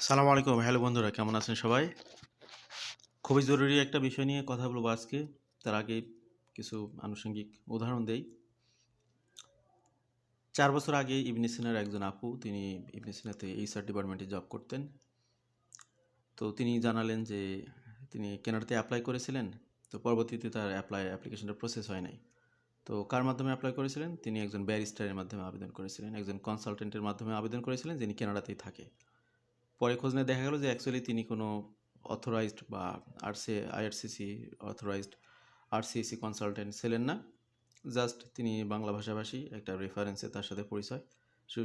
সালাম আলাইকুম। হ্যালো বন্ধুরা, কেমন আছেন সবাই? খুবই জরুরি একটা বিষয় নিয়ে কথা বলবো আজকে। তার আগে কিছু আনুষঙ্গিক উদাহরণ দেই। 4 বছর আগে ইবনে সিনার একজন আপু, তিনি ইবনে সিনাতে এইচআর ডিপার্টমেন্টে জব করতেন। তো তিনি জানালেন যে তিনি কানাডাতে অ্যাপ্লাই করেছিলেন। তো পরবর্তীতে তার অ্যাপ্লিকেশনটা প্রসেস হয় নাই। তো কার মাধ্যমে অ্যাপ্লাই করেছিলেন? তিনি একজন ব্যারিস্টারের মাধ্যমে আবেদন করেছিলেন, একজন কনসালটেন্টের মাধ্যমে আবেদন করেছিলেন, যিনি কানাডাতেই থাকে। পরে খোঁজ নিয়ে দেখা গেল যে অ্যাকচুয়ালি তিনি কোনো অথরাইজড বা আইআরসিসি অথরাইজড আরসিএসি কনসালটেন্ট ছিলেন না। জাস্ট তিনি বাংলা ভাষাভাষী, একটা রেফারেন্সে তার সাথে পরিচয়,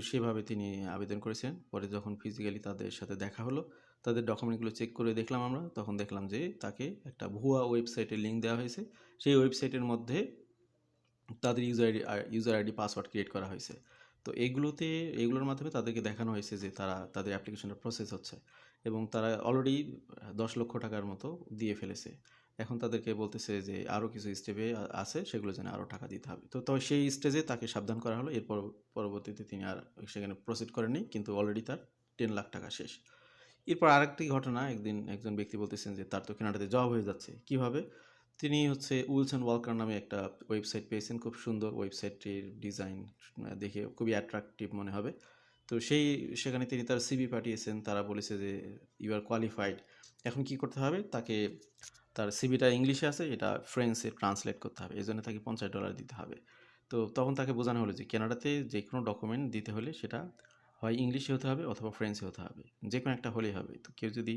সেভাবে তিনি আবেদন করেছেন। পরে যখন ফিজিক্যালি তাদের সাথে দেখা হলো, তাদের ডকুমেন্টগুলো চেক করে দেখলাম আমরা, তখন দেখলাম যে তাকে একটা ভুয়া ওয়েবসাইটের লিঙ্ক দেওয়া হয়েছে। সেই ওয়েবসাইটের মধ্যে তাদের ইউজার আইডি পাসওয়ার্ড ক্রিয়েট করা হয়েছে। তো এগুলোর মাধ্যমে তাদেরকে দেখানো হয়েছে যে তাদের অ্যাপ্লিকেশনটা প্রসেস হচ্ছে, এবং তারা অলরেডি 10 লক্ষ টাকার মতো দিয়ে ফেলেছে। এখন তাদেরকে বলতেছে যে আরও কিছু স্টেপে আছে, সেগুলো যেন আরও টাকা দিতে হবে। তো সেই স্টেজে তাকে সাবধান করা হলো। এরপর পরবর্তীতে তিনি আর সেখানে প্রসিড করেননি, কিন্তু অলরেডি তার 10 লাখ টাকা শেষ। এরপর আরেকটি ঘটনা, একদিন একজন ব্যক্তি বলতেছেন যে তার তো কানাডাতে জব হয়ে যাচ্ছে, কিভাবে? তিনি উইলস অ্যান্ড ওয়ালকার নামে একটা ওয়েবসাইট পেয়েছেন, খুব সুন্দর ওয়েবসাইটটির ডিজাইন দেখে খুবই অ্যাট্রাকটিভ মনে হবে। তো সেখানে তিনি তার সিভি পাঠিয়েছেন, তারা বলেছে যে ইউ আর কোয়ালিফাইড। এখন কি করতে হবে? তাকে তার সিভিটা ইংলিশে আছে, এটা ফ্রেঞ্চে ট্রান্সলেট করতে হবে, এই জন্য তাকে $50 দিতে হবে। তো তখন তাকে বোঝানো হলো যে কানাডাতে যে কোনো ডকুমেন্ট দিতে হলে সেটা হয় ইংলিশে হতে হবে অথবা ফ্রেঞ্চে হতে হবে, যে কোনো একটা হলেই হবে। তো কেউ যদি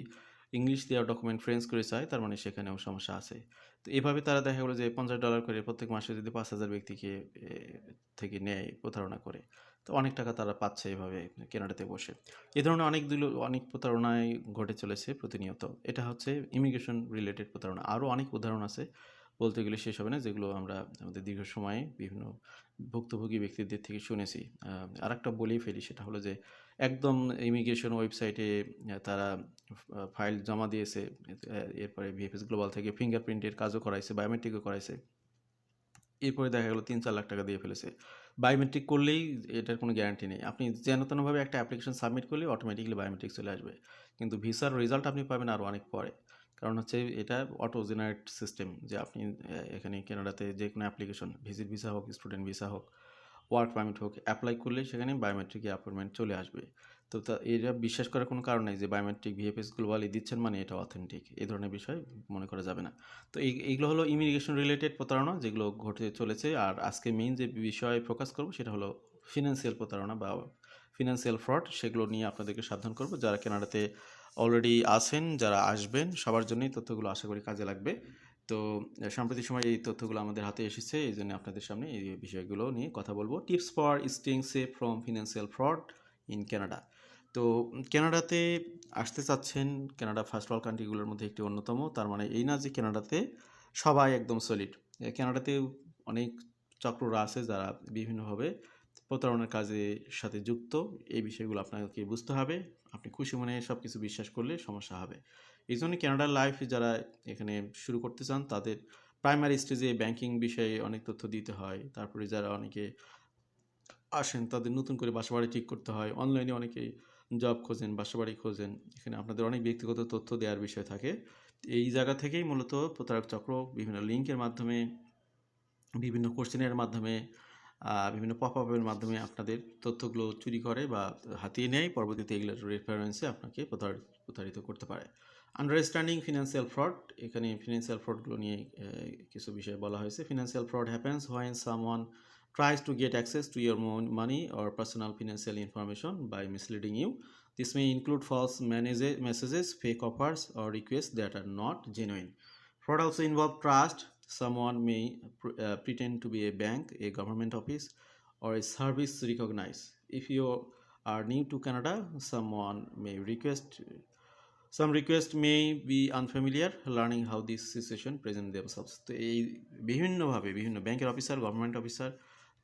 ইংলিশ দেওয়া ডকুমেন্ট ফ্রেঞ্চ করে চায়, তার মানে সেখানেও সমস্যা আছে। তো এভাবে তারা দেখা গেলো যে $50 করে প্রত্যেক মাসে যদি 5,000 ব্যক্তিকে থেকে নেয় প্রতারণা করে, তো অনেক টাকা তারা পাচ্ছে এভাবে কানাডাতে বসে। এ ধরনের অনেক প্রতারণায় ঘটে চলেছে প্রতিনিয়ত। এটা হচ্ছে ইমিগ্রেশন রিলেটেড প্রতারণা। আরও অনেক উদাহরণ আছে, বলতে গেলে শেষ হবে না, যেগুলো আমরা আমাদের দীর্ঘ সময়ে বিভিন্ন ভুক্তভোগী ব্যক্তিদের থেকে শুনেছি। আরেকটা বলেই ফেলি, সেটা হলো যে একদম ইমিগ্রেশন ওয়েবসাইটে তারা ফাইল জমা দিয়েছে, এরপরে ভিএফএস গ্লোবাল থেকে ফিঙ্গারপ্রিন্টের কাজও করাইছে, বায়োমেট্রিকও করাইছে। এরপরে দেখা গেল 3-4 লাখ টাকা দিয়ে ফেলেছে। বায়োমেট্রিক করলেই এটার কোনো গ্যারান্টি নেই। আপনি যেন তেনভাবে একটা অ্যাপ্লিকেশন সাবমিট করলে অটোমেটিক্যালি বায়োমেট্রিক চলে আসবে। কিন্তু ভিসার রেজাল্ট আপনি পাবেন আরও অনেক পরে। কারণ হচ্ছে এটা অটো জেনারেট সিস্টেম, যে আপনি এখানে কানাডাতে যে কোনো অ্যাপ্লিকেশন, ভিজিট ভিসা হোক, স্টুডেন্ট ভিসা হোক, ওয়ার্ক পারমিট হোক, অ্যাপ্লাই করলে সেখানে বায়োমেট্রিক অ্যাপয়েন্টমেন্ট চলে আসবে। তো এটা বিশ্বাস করার কোনো কারণ নেই যে বায়োমেট্রিক ভিএফএস গ্লোবালি দিচ্ছেন মানে এটা অথেন্টিক, এই ধরনের বিষয় মনে করা যাবে না। তো এইগুলো হলো ইমিগ্রেশন রিলেটেড প্রতারণা, যেগুলো ঘটে চলেছে। আর আজকে মেইন যে বিষয়ে ফোকাস করবো সেটা হলো ফিনান্সিয়াল প্রতারণা বা ফিনান্সিয়াল ফ্রড। সেগুলো নিয়ে আপনাদেরকে সাবধান করবো। যারা কানাডাতে অলরেডি আছেন, যারা আসবেন, সবার জন্যই তথ্যগুলো আশা করি কাজে লাগবে। তো সাম্প্রতিক সময় এই তথ্যগুলো আমাদের হাতে এসেছে, এই জন্য আপনাদের সামনে এই বিষয়গুলো নিয়ে কথা বলবো। Tips for staying safe from financial fraud in Canada. তো কানাডাতে আসতে চাচ্ছেন, কানাডা ফার্স্ট ওয়ার্ল্ড কান্ট্রিগুলোর মধ্যে একটি অন্যতম। তার মানে এই না যে কানাডাতে সবাই একদম সলিড। কানাডাতে অনেক চক্ররা আছে যারা বিভিন্নভাবে প্রতারণার কাজের সাথে যুক্ত। এই বিষয়গুলো আপনাকে বুঝতে হবে। আপনি খুশি মনে সব কিছু বিশ্বাস করলে সমস্যা হবে। এই জন্য কানাডার লাইফ যারা এখানে শুরু করতে চান, তাদের প্রাইমারি স্টেজে ব্যাংকিং বিষয়ে অনেক তথ্য দিতে হয়। তারপরে যারা অনেকে আসেন, তাদের নতুন করে বাসাবাড়ি ঠিক করতে হয়। অনলাইনে অনেকেই জব খোঁজেন, বাসাবাড়ি খোঁজেন, এখানে আপনাদের অনেক ব্যক্তিগত তথ্য দেওয়ার বিষয় থাকে। এই জায়গা থেকেই মূলত প্রতারক চক্র বিভিন্ন লিঙ্কের মাধ্যমে, বিভিন্ন কোশ্চেনের মাধ্যমে, বিভিন্ন পপ আপের মাধ্যমে আপনাদের তথ্যগুলো চুরি করে বা হাতিয়ে নেয়। পরবর্তীতে এগুলোর রেফারেন্সে আপনাকে প্রতারিত করতে পারে। আন্ডারস্ট্যান্ডিং ফিনান্সিয়াল ফ্রড, এখানে ফিনান্সিয়াল ফ্রডগুলো নিয়ে কিছু বিষয় বলা হয়েছে। Financial fraud happens when someone tries to get access to your money or personal financial information by misleading you. This may include false messages, fake offers, or requests that are not genuine. Fraud also involves trust. Someone may pretend to be a bank, a government office, or a service recognized. If you are new to Canada, some request may be unfamiliar. Learning how this situation present themselves. তো এই বিভিন্নভাবে বিভিন্ন ব্যাংকের officer, government officer,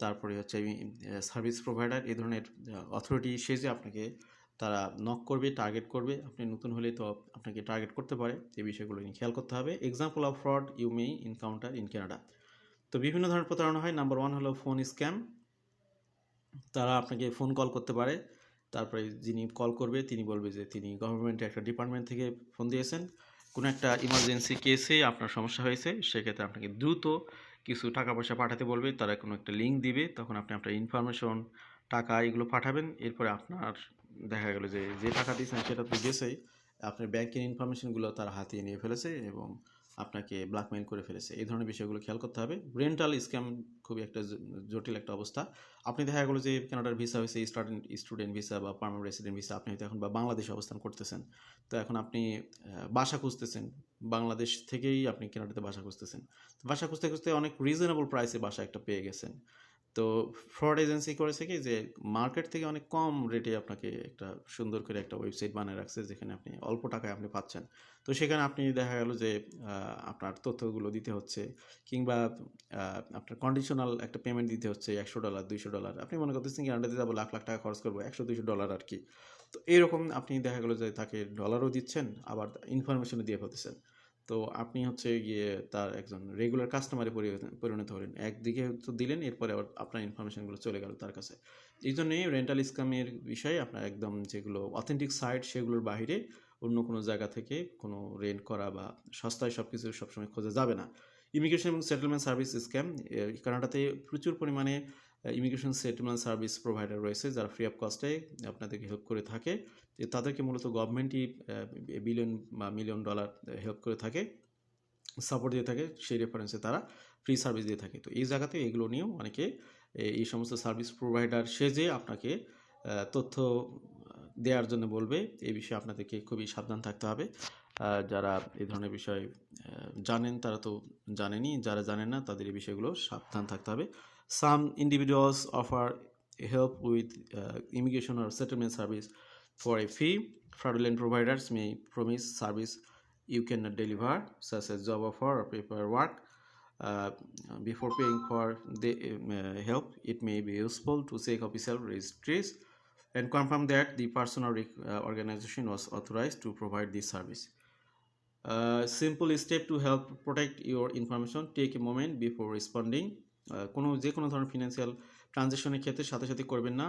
তারপরে হচ্ছে service provider, এই ধরনের authority সেজে আপনাকে তারা নক করবে, টার্গেট করবে। আপনি নতুন হলে তো আপনাকে টার্গেট করতে পারে, এই বিষয়গুলো নিয়ে খেয়াল করতে হবে। Example of fraud you may encounter in Canada. তো বিভিন্ন ধরনের প্রতারণা হয়। নাম্বার 1 হলো ফোন স্ক্যাম। তারা আপনাকে ফোন কল করতে পারে, তারপরে যিনি কল করবে তিনি বলবে যে তিনি গভর্নমেন্টের একটা ডিপার্টমেন্ট থেকে ফোন দিয়েছেন, কোনো একটা ইমার্জেন্সি কেসে আপনার সমস্যা হয়েছে, সেক্ষেত্রে আপনাকে দ্রুত কিছু টাকা পয়সা পাঠাতে বলবে, তারা কোনো একটা লিঙ্ক দিবে, তখন আপনি আপনার ইনফরমেশন, টাকা এগুলো পাঠাবেন। এরপরে আপনার দেখা গেল যে যে টাকা দিয়েছেন সেটা তো গেছেই, আপনার ব্যাংকের ইনফরমেশনগুলো তারা হাতিয়ে নিয়ে ফেলেছে এবং আপনাকে ব্ল্যাকমেইল করে ফেলেছে। এই ধরনের বিষয়গুলো খেয়াল করতে হবে। রেন্টাল স্ক্যাম খুবই একটা জটিল একটা অবস্থা। আপনি দেখা গেলো যে কানাডার ভিসা হয়েছে স্টুডেন্ট ভিসা বা পার্মানেন্ট রেসিডেন্ট ভিসা, আপনি হয়তো এখন বা বাংলাদেশে অবস্থান করতেছেন, তো এখন আপনি বাসা খুঁজতেছেন, বাংলাদেশ থেকেই আপনি কানাডাতে বাসা খুঁজতেছেন। বাসা খুঁজতে খুঁজতে অনেক রিজনেবল প্রাইসে বাসা একটা পেয়ে গেছেন। তো ফ্রড এজেন্সি করেছে কি যে মার্কেট থেকে অনেক কম রেটে আপনাকে একটা সুন্দর করে একটা ওয়েবসাইট বানিয়ে রাখছে যেখানে আপনি অল্প টাকায় আপনি পাচ্ছেন। তো সেখানে আপনি দেখা গেল যে আপনার তথ্যগুলো দিতে হচ্ছে, কিংবা আপনার কন্ডিশনাল একটা পেমেন্ট দিতে হচ্ছে $100 $200। আপনি মনে করতেছেন কানাডাতে যাবো, লাখ লাখ টাকা খরচ করবো, $100-200 আর কি। তো এরকম আপনি দেখা গেলো যে তাকে ডলারও দিচ্ছেন, আবার ইনফরমেশনও দিয়ে ফেলতেছেন। তো আপনি হচ্ছে গিয়ে তার একজন রেগুলার কাস্টমারে পরিণত হলেন। একদিকে তো দিলেন, এরপরে আবার আপনার ইনফরমেশনগুলো চলে গেল তার কাছে। এই জন্যই রেন্টাল স্ক্যামের বিষয়ে আপনার একদম যেগুলো অথেন্টিক সাইট সেগুলোর বাইরে অন্য কোনো জায়গা থেকে কোনো রেন্ট করা বা সস্তায় সব কিছু সবসময় খোঁজা যাবে না। ইমিগ্রেশন এবং সেটেলমেন্ট সার্ভিস স্ক্যাম, কানাডাতে প্রচুর পরিমাণে ইমিগ্রেশন সেটেলমেন্ট সার্ভিস প্রোভাইডার রয়েছে যারা ফ্রি অফ কস্টে আপনাদেরকে হেল্প করে থাকে। তাদেরকে মূলত গভর্নমেন্টই বিলিয়ন বা মিলিয়ন ডলার হেল্প করে থাকে, সাপোর্ট দিয়ে থাকে, সেই রেফারেন্সে তারা ফ্রি সার্ভিস দিয়ে থাকে। তো এই জায়গাতে এগুলো নিয়েও অনেকে এই সমস্ত সার্ভিস প্রোভাইডার সেজে আপনাকে তথ্য দেওয়ার জন্য বলবে। এই বিষয়ে আপনাদেরকে খুবই সাবধান থাকতে হবে। যারা এই ধরনের বিষয় জানেন তারা তো জানেনই, যারা জানেন না তাদের এই বিষয়গুলো সাবধান থাকতে হবে। Some individuals offer help with immigration or settlement service for a fee. Fraudulent providers may promise service you cannot deliver, such as job offer or paperwork. Uh, Before paying for the help, it may be useful to check official registries and confirm that the person or organization was authorized to provide this service. Simple step to help protect your information: take a moment before responding. যে কোনো ধরনের financial ট্রানজ্যাকশনের ক্ষেত্রে সাথে সাথে করবেন না,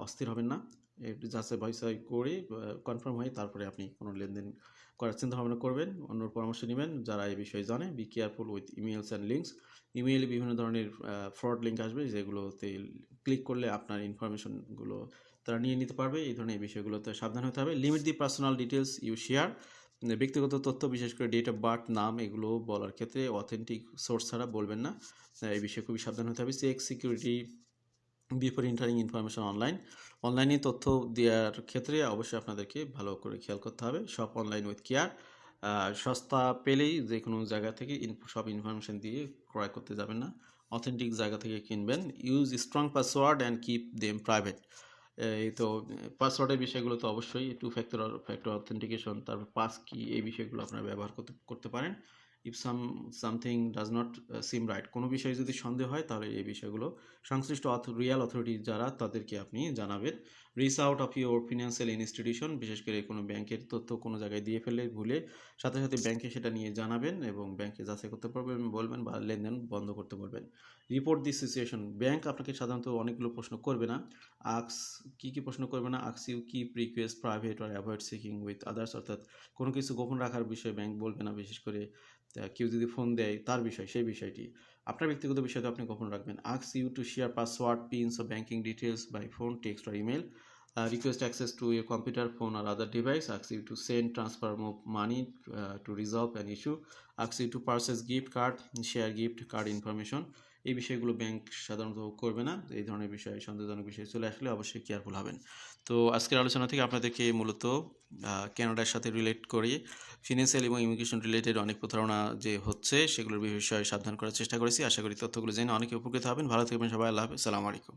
অস্থির হবেন না, একটু যাচাই বাছাই করে কনফার্ম হয়ে তারপরে আপনি কোনো লেনদেন করার চিন্তা ভাবনা করবেন, অন্যর পরামর্শ নেবেন যারা এই বিষয়ে জানে। Be careful with emails and links. ইমেইলে বিভিন্ন ধরনের ফ্রড লিঙ্ক আসবে যেগুলোতে ক্লিক করলে আপনার ইনফরমেশনগুলো তারা নিয়ে নিতে পারবে। এই ধরনের বিষয়গুলোতে সাবধান হতে হবে। Limit the personal details you share. ব্যক্তিগত তথ্য, বিশেষ করে ডেট অফ বার্থ, নাম, এগুলো বলার ক্ষেত্রে অথেন্টিক সোর্স ছাড়া বলবেন না। এই বিষয়ে খুবই সাবধান হতে হবে। Check security before entering information online. অনলাইনে তথ্য দেওয়ার ক্ষেত্রে অবশ্যই আপনাদেরকে ভালো করে খেয়াল করতে হবে। Shop online with care. সস্তা পেলেই যে কোনো জায়গা থেকে সব ইনফরমেশন দিয়ে ক্রয় করতে যাবেন না, অথেন্টিক জায়গা থেকে কিনবেন। Use strong password and keep them private. এই তো পাসওয়ার্ডের বিষয়গুলো তো অবশ্যই ফ্যাক্টর অথেন্টিকেশন, তারপর পাস কি, এই বিষয়গুলো আপনারা ব্যবহার করতে পারেন। If something does not seem right, কোনো বিষয়ে যদি সন্দেহ হয় তাহলে এই বিষয়গুলো সংশ্লিষ্ট রিয়াল অথরিটি যারা তাদেরকে আপনি জানাবেন। Reach out of your financial institution, বিশেষ করে কোনো ব্যাংকের তথ্য কোনো জায়গায় দিয়ে ফেললে ভুলে সাথে সাথে ব্যাংকে সেটা নিয়ে জানাবেন এবং ব্যাংকে যাচাই করতে বলবেন বা লেনদেন বন্ধ করতে বলবেন। রিপোর্ট দিস সিচুয়েশন, ব্যাংক আপনাকে সাধারণত অনেকগুলো প্রশ্ন করবে না। কি প্রশ্ন করবে না? Asks you keep request private or avoid seeking with others, অর্থাৎ কোনো কিছু গোপন রাখার বিষয়ে ব্যাংক বলবে না। বিশেষ করে কেউ যদি ফোন দেয় তার বিষয়, সেই বিষয়টি আপনার ব্যক্তিগত বিষয় তো আপনি গোপন রাখবেন। Asks you to share password, pins ও banking details by phone, text or email. Request access to your computer, phone or other device. Ask you to send, transfer money to resolve an issue. Ask you to purchase gift card, share gift card information. এই বিষয়গুলো bank সাধারণত করবে না। এই ধরনের বিষয়, সন্দেহজনক বিষয় চলে আসলে অবশ্যই কেয়ারফুল হবেন। তো আজকের আলোচনা থেকে আপনাদেরকে মূলত কানাডার সাথে রিলেট করে ফিনান্সিয়াল এবং ইমিগ্রেশন রিলেটেড অনেক প্রতারণা যে হচ্ছে সেগুলোর বিষয়ে সাবধান করার চেষ্টা করেছি। আশা করি তথ্যগুলো জেনে অনেকে উপকৃত হবেন। ভালো থাকবেন সবাই। আল্লাহ হাফেজ। আসসালামু আলাইকুম।